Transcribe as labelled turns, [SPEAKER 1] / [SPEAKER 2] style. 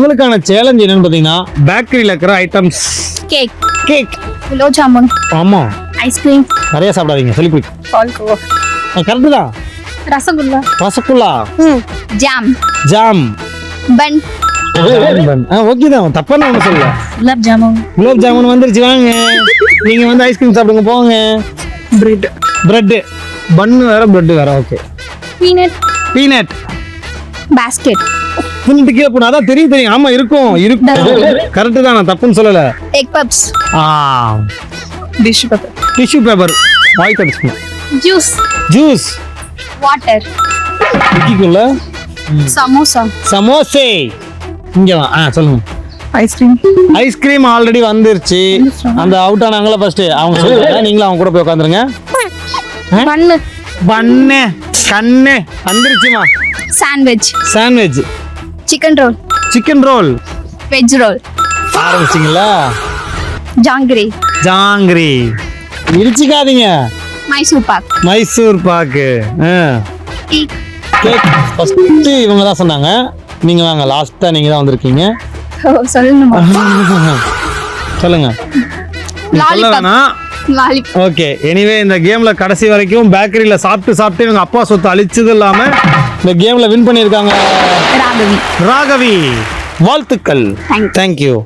[SPEAKER 1] உங்களுக்கான சேலஞ்ச் என்னன்னு பாத்தீங்கன்னா பேக்கரியில இருக்கிற items.
[SPEAKER 2] Cake,
[SPEAKER 1] cake,
[SPEAKER 2] gulab jamun,
[SPEAKER 1] ஆமா,
[SPEAKER 2] ஐஸ்கிரீம்,
[SPEAKER 1] நிறைய சாப்பிடாதீங்க சொல்லி குடி.
[SPEAKER 2] பால்கோவா,
[SPEAKER 1] கரெக்டு தான்.
[SPEAKER 2] ரசகுல்லா,
[SPEAKER 1] ரசகுல்லா,
[SPEAKER 2] ஜாம்,
[SPEAKER 1] ஜாம்,
[SPEAKER 2] பன்,
[SPEAKER 1] ஓகே தான், தப்பான ஒண்ணு சொல்லல.
[SPEAKER 2] குலாப் ஜாமுன்,
[SPEAKER 1] குலோப் ஜாமுன் வந்துருச்சு, வாங்க. நீங்க வந்து ஐஸ்கிரீம் சாப்பிடுங்க போங்க.
[SPEAKER 2] பிரெட்,
[SPEAKER 1] பிரெட், பன்னு வேற பிரெட் வேற. Okay.
[SPEAKER 2] Peanut,
[SPEAKER 1] peanut,
[SPEAKER 2] basket,
[SPEAKER 1] peanut கீழே போனா அதான் தெரியும். ஆமா இருக்கும் கரெக்டு தான், நான் தப்புன்னு சொல்லல.
[SPEAKER 2] Egg puffs,
[SPEAKER 3] tissue paper,
[SPEAKER 1] tissue paper, வாய் கடிச்சுக்கணும்.
[SPEAKER 2] ஜூஸ்,
[SPEAKER 1] ஜூஸ்,
[SPEAKER 2] வாட்டர்,
[SPEAKER 1] குக்கிக்குள்ள
[SPEAKER 2] சமோசா,
[SPEAKER 1] சமோசே. இங்க வா. சொல்லுங்க.
[SPEAKER 3] ஐஸ்கிரீம்,
[SPEAKER 1] ஐஸ்கிரீம் ஆல்ரெடி வந்துருச்சு. அந்த அவுட் ஆனாங்களா ஃபர்ஸ்ட் அவங்க சொல்லுங்க. நீங்களும் அவங்க கூட போய் உட்காந்துருங்க.
[SPEAKER 2] பன்னு,
[SPEAKER 1] பண்ணு கண்ணு வந்துருச்சுமா.
[SPEAKER 2] Sandwich,
[SPEAKER 1] sandwich,
[SPEAKER 2] chicken roll,
[SPEAKER 1] chicken roll,
[SPEAKER 2] veg roll,
[SPEAKER 1] ஆரம்பிச்சிங்களா?
[SPEAKER 2] ஜாங்கிரி,
[SPEAKER 1] ஜாங்கிரி, இடிச்சிக்காதீங்க.
[SPEAKER 2] Mysore pak,
[SPEAKER 1] Mysore pak,
[SPEAKER 2] cake,
[SPEAKER 1] cake. First இவங்க தான் சொன்னாங்க. நீங்க வாங்க, லாஸ்டா நீங்க தான் வந்திருக்கீங்க.
[SPEAKER 2] சொல்லணுமா?
[SPEAKER 1] சொல்லுங்க.
[SPEAKER 2] Lollipop, lollipop.
[SPEAKER 1] ஓகே. எனிவே இந்த கேம்ல கடைசி வரைக்கும் பேக்கரியில சாப்பிட்டு இவங்க அப்பா சொத்து அழிச்சது இல்லாம இந்த கேம்ல வின் பண்ணியிருக்காங்க
[SPEAKER 2] ராகவி.
[SPEAKER 1] ராகவி. வாழ்த்துக்கள்.
[SPEAKER 2] Thank you.
[SPEAKER 1] தேங்க்யூ.